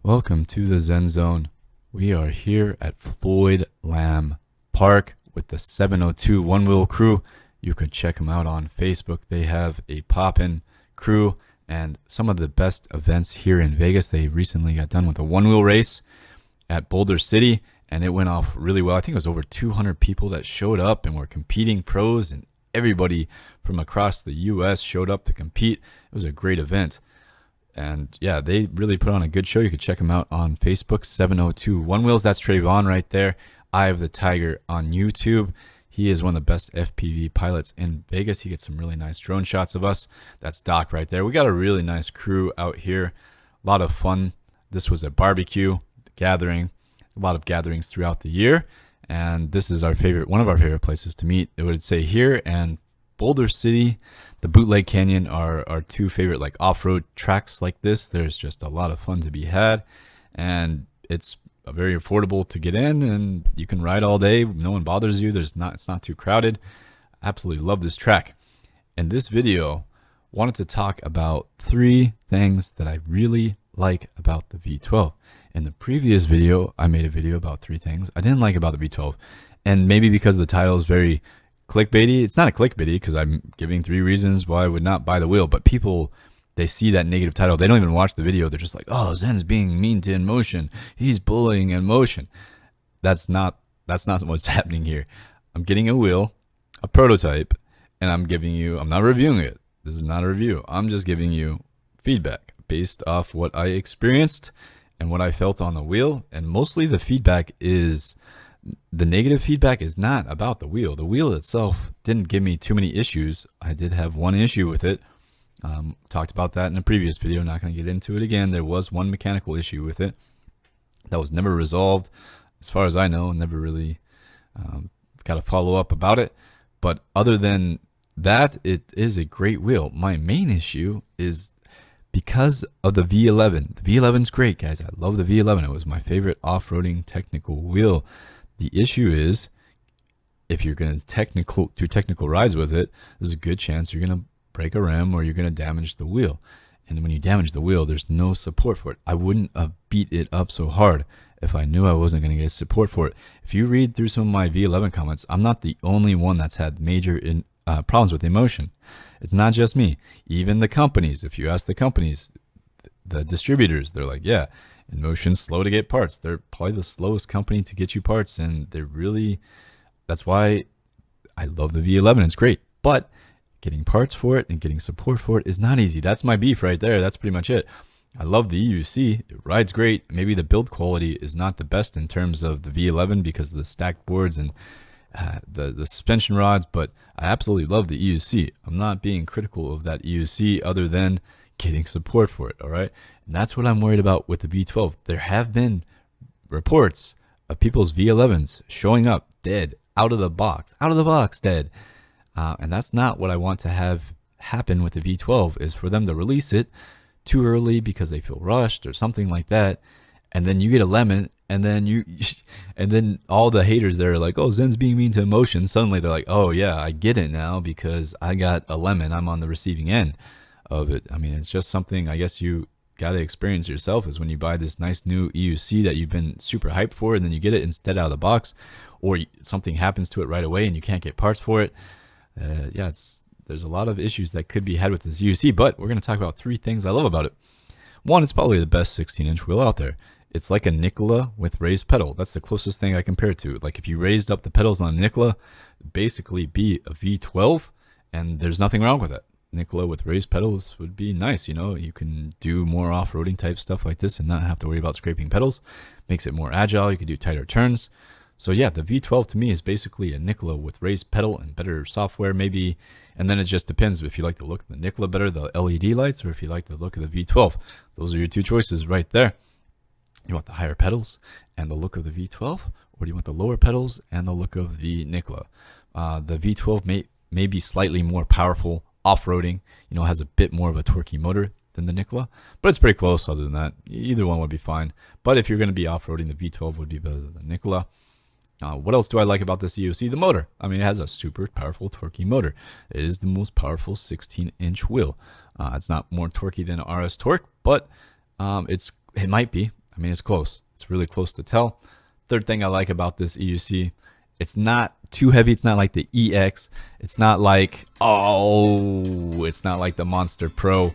Welcome to the Zen Zone. We are here at Floyd Lamb Park with the 702 One Wheel crew. You could check them out on Facebook. They have a pop-in crew and some of the best events here in Vegas. They recently got done with a one wheel race at Boulder City, and it went off really well. I think it was over 200 people that showed up and were competing, pros, and everybody from across the U.S. showed up to compete. It was a great event. And yeah, they really put on a good show. You can check them out on Facebook, 702 One Wheels. That's Trayvon right there. Eye of the Tiger on YouTube. He is one of the best FPV pilots in Vegas. He gets some really nice drone shots of us. That's Doc right there. We got a really nice crew out here. A lot of fun. This was a barbecue gathering. A lot of gatherings throughout the year. And this is one of our favorite places to meet. It would say here and Boulder City, the Bootleg Canyon are our two favorite like off-road tracks like this. There's just a lot of fun to be had, and it's very affordable to get in, and you can ride all day. No one bothers you. It's not too crowded. Absolutely love this track. In this video, wanted to talk about 3 things that I really like about the V12. In the previous video, I made a video about 3 things I didn't like about the V12, and maybe because the title is very clickbaity. It's not a clickbaity because I'm giving 3 reasons why I would not buy the wheel, but people, they see that negative title. They don't even watch the video. They're just like, oh, Zen's being mean to INMOTION. He's bullying INMOTION. That's not what's happening here. I'm getting a wheel, a prototype, and I'm not reviewing it. This is not a review. I'm just giving you feedback based off what I experienced and what I felt on the wheel. And mostly the negative feedback is not about the wheel. The wheel itself didn't give me too many issues. I did have one issue with it. Talked about that in a previous video. Not going to get into it again. There was one mechanical issue with it that was never resolved, as far as I know. Never really got a follow up about it. But other than that, it is a great wheel. My main issue is because of the V11. The V11's great, guys. I love the V11. It was my favorite off-roading technical wheel. The issue is, if you're going to do technical rides with it, there's a good chance you're going to break a rim or you're going to damage the wheel. And when you damage the wheel, there's no support for it. I wouldn't have beat it up so hard if I knew I wasn't going to get support for it. If you read through some of my V11 comments, I'm not the only one that's had major problems with INMOTION. It's not just me. Even the companies, if you ask the companies, the distributors, they're like, yeah, INMOTION's slow to get parts. They're probably the slowest company to get you parts, and that's why I love the V11. It's great, but getting parts for it and getting support for it is not easy. That's my beef right there. That's pretty much it. I love the EUC. It rides great. Maybe the build quality is not the best in terms of the V11 because of the stacked boards and the suspension rods, but I absolutely love the EUC. I'm not being critical of that EUC other than getting support for it, all right? And that's what I'm worried about with the V12. There have been reports of people's V11s showing up dead, out of the box dead. And that's not what I want to have happen with the V12, is for them to release it too early because they feel rushed or something like that. And then you get a lemon, and then all the haters that are like, oh, Zen's being mean to INMOTION, suddenly they're like, oh yeah, I get it now because I got a lemon. I'm on the receiving end of it. I mean, it's just something I guess you got to experience yourself, is when you buy this nice new EUC that you've been super hyped for, and then you get it instead out of the box, or something happens to it right away and you can't get parts for it. There's a lot of issues that could be had with this EUC, but we're going to talk about 3 things I love about it. One, it's probably the best 16-inch wheel out there. It's like a Nikola with raised pedal. That's the closest thing I compare it to. Like if you raised up the pedals on a Nikola, basically be a V12, and there's nothing wrong with it. Nikola with raised pedals would be nice. You know, you can do more off-roading type stuff like this and not have to worry about scraping pedals. Makes it more agile. You can do tighter turns. So yeah, the V12 to me is basically a Nikola with raised pedal and better software maybe. And then it just depends if you like the look of the Nikola better, the LED lights, or if you like the look of the V12. Those are your 2 choices right there. You want the higher pedals and the look of the V12, or do you want the lower pedals and the look of the Nikola? The V12 may be slightly more powerful off-roading, has a bit more of a torquey motor than the Nikola, but it's pretty close. Other than that, either one would be fine. But if you're going to be off-roading, the V12 would be better than the Nikola. What else do I like about this EUC? The motor. I mean, it has a super powerful torquey motor. It is the most powerful 16-inch wheel. It's not more torquey than RS Torque, but it might be. I mean, it's close. It's really close to tell. Third thing I like about this EUC, it's not too heavy. It's not like the EX. It's not like, oh, it's not like the Monster Pro.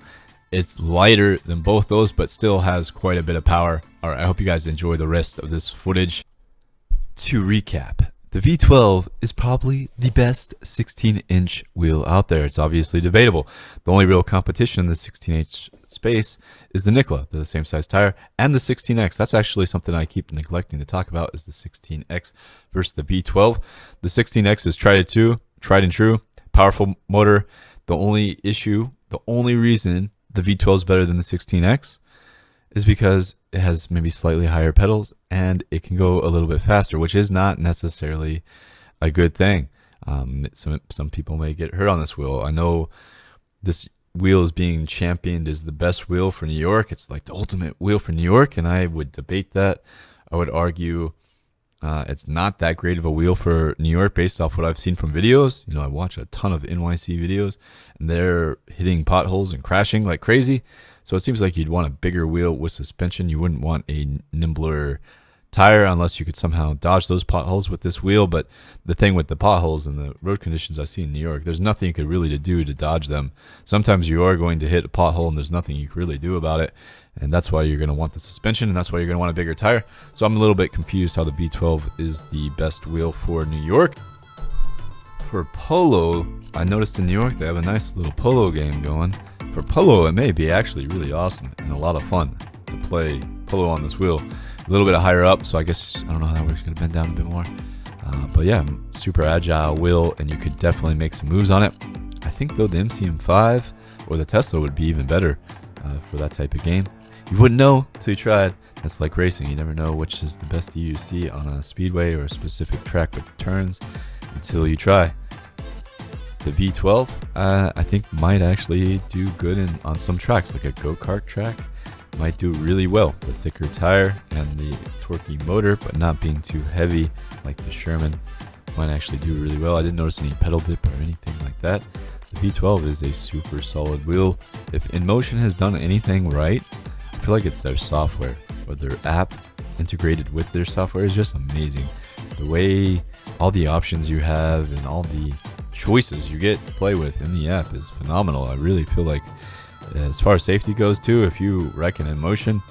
It's lighter than both those, but still has quite a bit of power. All right, I hope you guys enjoy the rest of this footage. To recap, the V12 is probably the best 16-inch wheel out there. It's obviously debatable. The only real competition in the 16-inch space is the Nikola, the same size tire, and the 16X. That's actually something I keep neglecting to talk about, is the 16X versus the V12. The 16X is tried and true, powerful motor. The only issue, the only reason the V12 is better than the 16X is because it has maybe slightly higher pedals and it can go a little bit faster, which is not necessarily a good thing. Some people may get hurt on this wheel. I know this wheel is being championed as the best wheel for New York. It's like the ultimate wheel for New York, and I would debate that. I would argue it's not that great of a wheel for New York based off what I've seen from videos. You know, I watch a ton of NYC videos, and they're hitting potholes and crashing like crazy. So it seems like you'd want a bigger wheel with suspension. You wouldn't want a nimbler tire unless you could somehow dodge those potholes with this wheel. But the thing with the potholes and the road conditions I see in New York, there's nothing you could really do to dodge them. Sometimes you are going to hit a pothole and there's nothing you can really do about it. And that's why you're going to want the suspension, and that's why you're going to want a bigger tire. So I'm a little bit confused how the V12 is the best wheel for New York. For Polo, I noticed in New York they have a nice little Polo game going. For Polo, it may be actually really awesome and a lot of fun to play Polo on this wheel. A little bit higher up, so I guess, I don't know how that works, going to bend down a bit more. But yeah, super agile wheel, and you could definitely make some moves on it. I think though the MCM5 or the Tesla would be even better for that type of game. You wouldn't know until you tried. That's like racing. You never know which is the best EUC on a speedway or a specific track with turns until you try. The V12, I think might actually do good on some tracks, like a go-kart track. Might do really well. The thicker tire and the torquey motor, but not being too heavy like the Sherman, might actually do really well. I didn't notice any pedal dip or anything like that. The V12 is a super solid wheel. If INMOTION has done anything right, I feel like it's their software, or their app integrated with their software is just amazing. The way all the options you have and all the choices you get to play with in the app is phenomenal. I really feel like, as far as safety goes too, if you wreck an INMOTION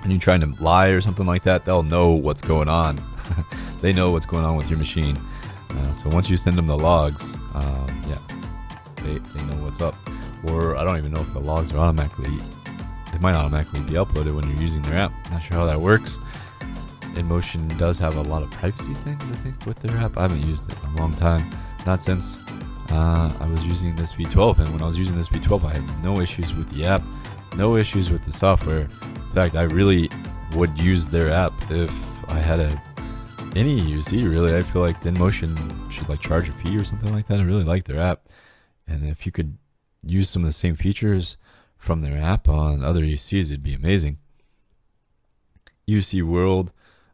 and you're trying to lie or something like that, they'll know what's going on. They know what's going on with your machine. So once you send them the logs, yeah, they know what's up. Or I don't even know if the logs are automatically, they might automatically be uploaded when you're using their app. Not sure how that works. INMOTION does have a lot of privacy things, I think, with their app. I haven't used it in a long time. Not since I was using this V12. And when I was using this V12, I had no issues with the app, no issues with the software. In fact, I really would use their app if I had any EUC, really. I feel like INMOTION should like charge a fee or something like that. I really like their app. And if you could use some of the same features from their app on other EUCs, it'd be amazing. EUC World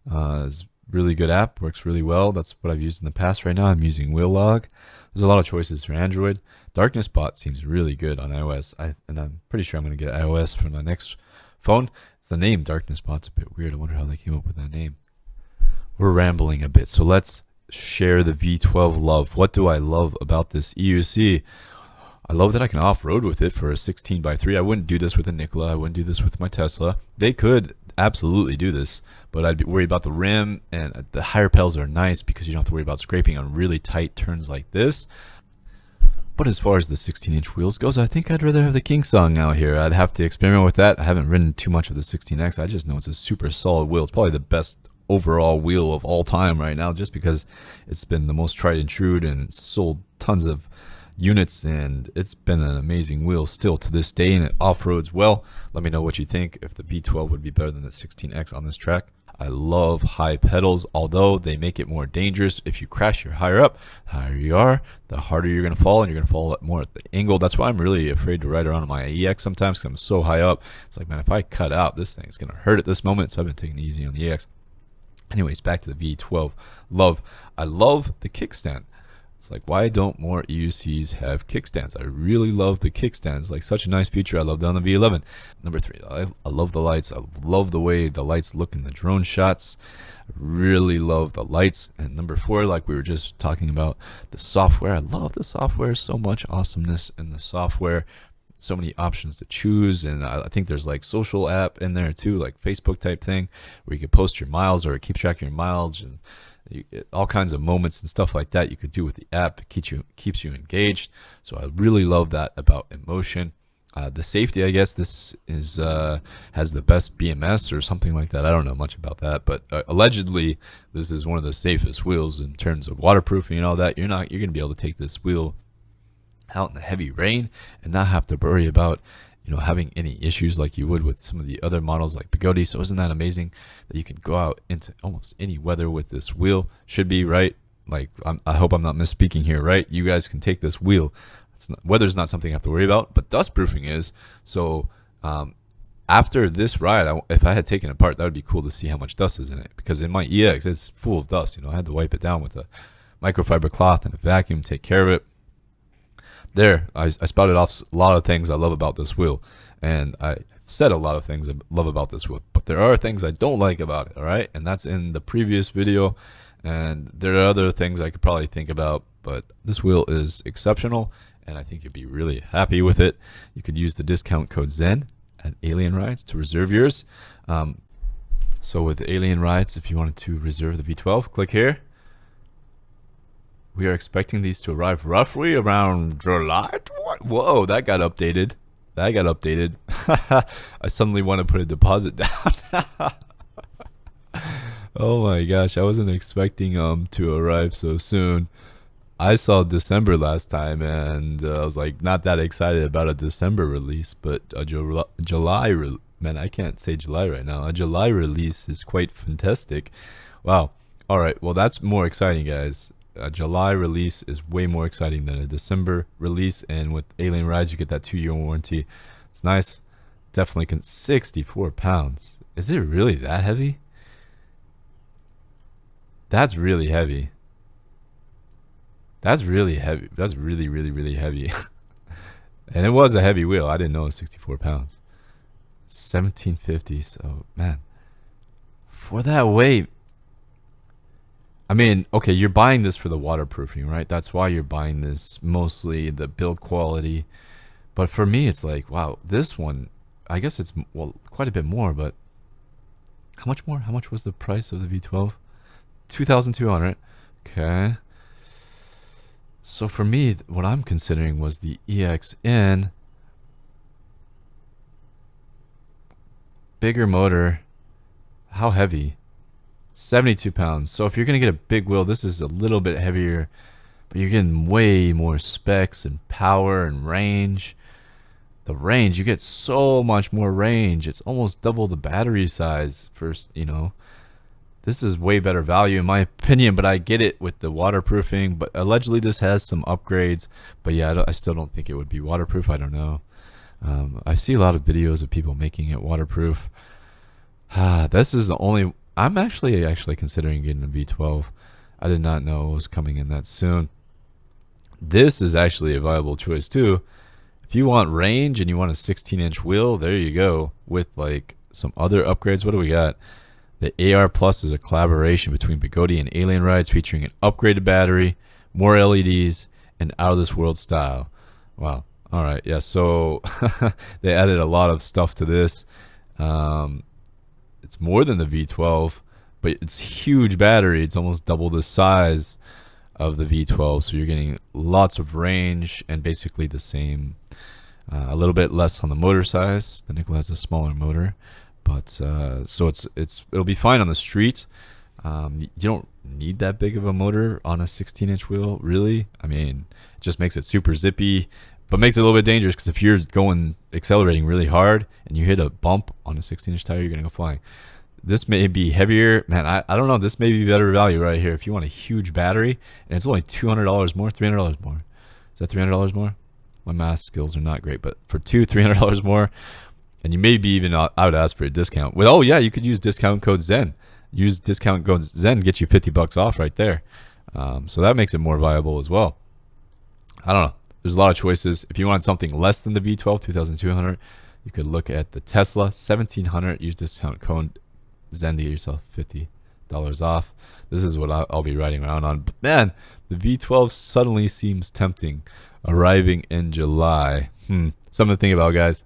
is a really good app, works really well. That's what I've used in the past. Right now I'm using Wheel Log. There's a lot of choices for Android. Darkness Bot seems really good on iOS, and I'm pretty sure I'm going to get iOS for my next phone. It's the name Darkness Bot's a bit weird. I wonder how they came up with that name. We're rambling a bit, so let's share the V12 love. What do I love about this EUC? I love that I can off-road with it for a 16x3. I wouldn't do this with a Nikola. I wouldn't do this with my Tesla. They could absolutely do this, but I'd be worried about the rim, and the higher pedals are nice because you don't have to worry about scraping on really tight turns like this. But as far as the 16-inch wheels goes, I think I'd rather have the King Song out here. I'd have to experiment with that. I haven't ridden too much of the 16X. I just know it's a super solid wheel. It's probably the best overall wheel of all time right now, just because it's been the most tried and true, and it's sold tons of units, and it's been an amazing wheel still to this day, and it off-roads well. Let me know what you think, if the V12 would be better than the 16X on this track. I love high pedals, although they make it more dangerous. If you crash, you're higher up. The higher you are, the harder you're going to fall, and you're going to fall more at the angle. That's why I'm really afraid to ride around on my EX sometimes, because I'm so high up. It's like, man, if I cut out, this thing's going to hurt at this moment, so I've been taking it easy on the EX. Anyways, back to the V12 love. I love the kickstand. It's like, why don't more EUCs have kickstands? I really love the kickstands, like such a nice feature. I love that on the V11. Number 3, I love the lights. I love the way the lights look in the drone shots. I really love the lights. And number 4, like we were just talking about, the software. I love the software, so much awesomeness in the software. So many options to choose, and I think there's like social app in there too, like Facebook type thing, where you can post your miles or keep track of your miles, and all kinds of moments and stuff like that you could do with the app. It keeps you engaged. So I really love that about INMOTION. The safety, I guess this is has the best BMS or something like that. I don't know much about that, but allegedly this is one of the safest wheels in terms of waterproofing and all that. You're going to be able to take this wheel out in the heavy rain and not have to worry about, you know, having any issues like you would with some of the other models like Bugatti. So isn't that amazing that you can go out into almost any weather with this wheel? Should be, right? Like, I hope I'm not misspeaking here, right? You guys can take this wheel. Weather's not something you have to worry about, but dust proofing is. So after this ride, if I had taken it apart, that would be cool to see how much dust is in it, because in my EX it's full of dust. You know, I had to wipe it down with a microfiber cloth and a vacuum, take care of it. There, I spouted off a lot of things I love about this wheel, and I said a lot of things I love about this wheel, but there are things I don't like about it, all right? And that's in the previous video, and there are other things I could probably think about, but this wheel is exceptional, and I think you'd be really happy with it. You could use the discount code ZEN at Alien Rides to reserve yours. So with Alien Rides, if you wanted to reserve the V12, click here. We are expecting these to arrive roughly around July. Whoa, that got updated. That got updated. I suddenly want to put a deposit down. Oh my gosh, I wasn't expecting to arrive so soon. I saw December last time, and I was like not that excited about a December release, but a July man, I can't say July right now. A July release is quite fantastic. Wow. All right, well that's more exciting, guys. A July release is way more exciting than a December release, and with Alien Rides you get that 2-year warranty. It's nice. Definitely 64 pounds. Is it really that heavy? That's really heavy. That's really heavy. That's really, really, really heavy. And it was a heavy wheel. I didn't know it was 64 pounds. 1750. So man, for that weight, I mean, okay, you're buying this for the waterproofing, right? That's why you're buying this, mostly the build quality. But for me, it's like, wow, this one, I guess it's, well, quite a bit more, but how much more? How much was the price of the V12? 2,200. Okay. So for me, what I'm considering was the EXN. Bigger motor. How heavy? 72 pounds. So if you're going to get a big wheel, this is a little bit heavier, but you're getting way more specs and power and range. The range, you get so much more range. It's almost double the battery size. First, you know, this is way better value in my opinion, but I get it with the waterproofing. But allegedly this has some upgrades. But yeah, I still don't think it would be waterproof. I don't know. I see a lot of videos of people making it waterproof. This is the only... I'm actually considering getting a V12. I did not know it was coming in that soon. This is actually a viable choice too. If you want range and you want a 16-inch wheel, there you go. With like some other upgrades. What do we got? The AR Plus is a collaboration between Bugatti and Alien Rides, featuring an upgraded battery, more LEDs, and out of this world style. Wow. All right. Yeah. So they added a lot of stuff to this. It's more than the V12, but it's huge battery. It's almost double the size of the V12, so you're getting lots of range and basically the same, a little bit less on the motor size. The nickel has a smaller motor, but so it'll be fine on the street. You don't need that big of a motor on a 16-inch wheel, really. I mean, it just makes it super zippy, but makes it a little bit dangerous, because if you're accelerating really hard and you hit a bump on a 16-inch tire, you're gonna go flying. This may be heavier, man. I don't know. This may be better value right here if you want a huge battery, and it's only $200 more, $300 more. Is that $300 more? My math skills are not great, but for $300 more, and you maybe even, I would ask for a discount. Well, oh yeah, you could use discount code ZEN. Use discount code ZEN, get you $50 off right there. So that makes it more viable as well. I don't know. There's a lot of choices. If you want something less than the V12, 2200, you could look at the Tesla 1700. Use discount code Zen to get yourself $50 off. This is what I'll be riding around on. But man, the V12 suddenly seems tempting. Arriving in July. Something to think about, guys.